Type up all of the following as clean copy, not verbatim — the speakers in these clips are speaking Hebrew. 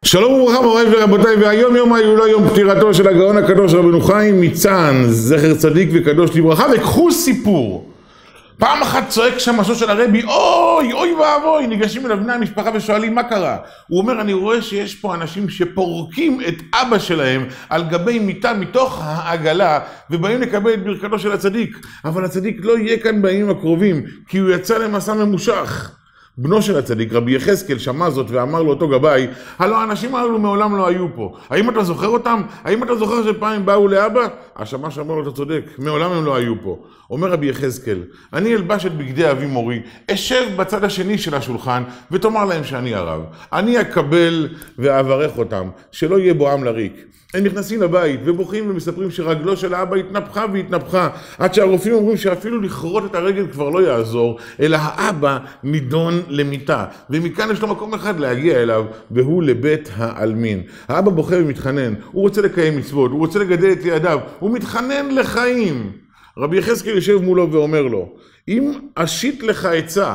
שלום וברכה מוריי ורבותיי, והיום יום ההילולה, יום פטירתו של הגאון הקדוש רבנו חיים מצאנז, זכר צדיק וקדוש לברכה. וקחו סיפור. פעם אחת צועק שם משהו של הרבי, אוי אוי ואבוי, ניגשים אליו בני המשפחה ושואלים מה קרה. הוא אומר, אני רואה שיש פה אנשים שפורקים את אבא שלהם על גבי מיטה מתוך העגלה ובאים לקבל את ברכתו של הצדיק, אבל הצדיק לא יהיה כאן בימים הקרובים כי הוא יצא למסע ממושך. בנו של הצדיק, רבי יחזקאל, שמע זאת ואמר לו אותו גבאי, הלא האנשים האלו מעולם לא היו פה. האם אתה זוכר אותם? האם אתה זוכר שפעם באו לאבא? השמע שאמר לו, אתה צודק, מעולם הם לא היו פה. אומר רבי יחזקאל, אני אלבש את בגדי אבי מורי, אשב בצד השני של השולחן ותאמר להם שאני הרב. אני אקבל ואברך אותם, שלא יהיה בועם לריק. הם נכנסים לבית ובוכים ומספרים שרגלו של האבא התנפחה והתנפחה, עד שהרופאים אומרים שאפילו לכרות את הרגל כבר לא יעזור, אלא האבא נידון למיטה, ומכאן יש לו מקום אחד להגיע אליו, והוא לבית העלמין. האבא בוכה ומתחנן, הוא רוצה לקיים מצוות, הוא רוצה לגדל את ילדיו, הוא מתחנן לחיים. רבי יחזקאל יושב מולו ואומר לו, אם אשית לך עצה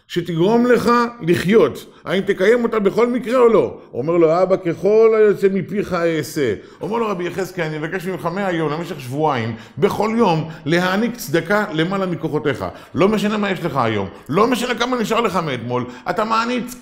שתגרום לך לחיות, האם תקיים אותה בכל מקרה או לא? אומר לו, אבא, ככל היוצא מפיך אעשה. אומר לו רבי יחזקאל, אני מבקש ממך מהיום למשך שבועיים, בכל יום, להעניק צדקה למעלה מכוחותיך. לא משנה מה יש לך היום, לא משנה כמה נשאר לך מאתמול, אתה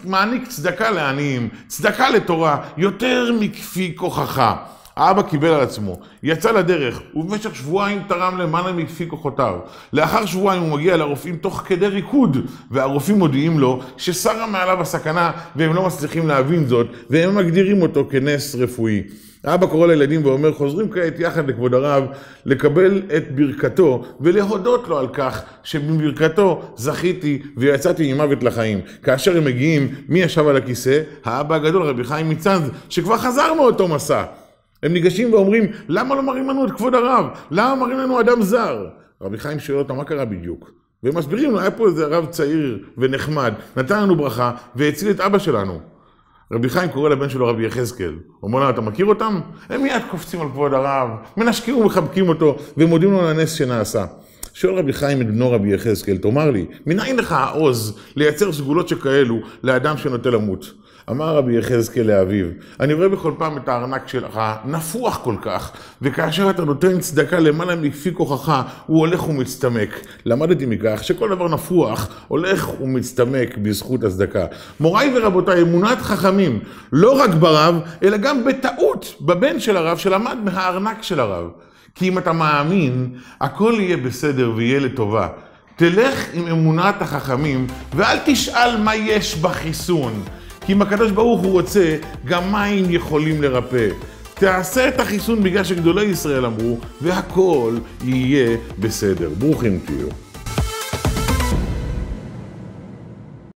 מעניק צדקה לעניים, צדקה לתורה, יותר מכפי כוחך. האבא קיבל על עצמו, יצא לדרך, ובמשך שבועיים תרם למעלה מכפי כוחותיו. לאחר שבועיים הוא מגיע לרופאים תוך כדי ריקוד, והרופאים מודיעים לו ששרה מעליו הסכנה, והם לא מצליחים להבין זאת, והם מגדירים אותו כנס רפואי. האבא קורא לילדים ואומר, חוזרים כעת יחד לכבוד הרב, לקבל את ברכתו, ולהודות לו על כך שבברכתו זכיתי ויצאתי ממוות לחיים. כאשר הם מגיעים, מי ישב על הכיסא? האבא הגדול, רבי חיים מצאנז, שכבר חזר מאותו מסע. הם ניגשים ואומרים, למה לא מראים לנו את כבוד הרב? למה מראים לנו אדם זר? רבי חיים שואל אותם, מה קרה בדיוק? והם מסבירים, היה פה איזה רב צעיר ונחמד, נתן לנו ברכה והציל את אבא שלנו. רבי חיים קורא לבן שלו רבי יחזקאל, אומר לו, אתה מכיר אותם? הם מיד קופצים על כבוד הרב, מנשקים ומחבקים אותו ומודים לו על הנס שנעשה. שואל רבי חיים את בנו רבי יחזקאל, תאמר לי, מנין לך העוז לייצר סגולות שכאלו לאדם שנוטה למות? אמר רבי יחזקאל לאביו, אני רואה בכל פעם את הארנק שלך נפוח כל כך, וכאשר אתה נותן צדקה למעלה מכפי כוחך, הוא הולך ומצטמק. למדתי מכך שכל דבר נפוח הולך ומצטמק בזכות הצדקה. מוריי ורבותיי, אמונת חכמים, לא רק ברב, אלא גם בטעות בבן של הרב שלמד מהארנק של הרב. כי אם אתה מאמין, הכל יהיה בסדר ויהיה לטובה. תלך עם אמונת החכמים, ואל תשאל מה יש בחיסון. כי אם הקדוש ברוך הוא רוצה, גם מים יכולים לרפא. תעשה את החיסון בגלל שגדולי ישראל אמרו, והכל יהיה בסדר. ברוכים תהיו.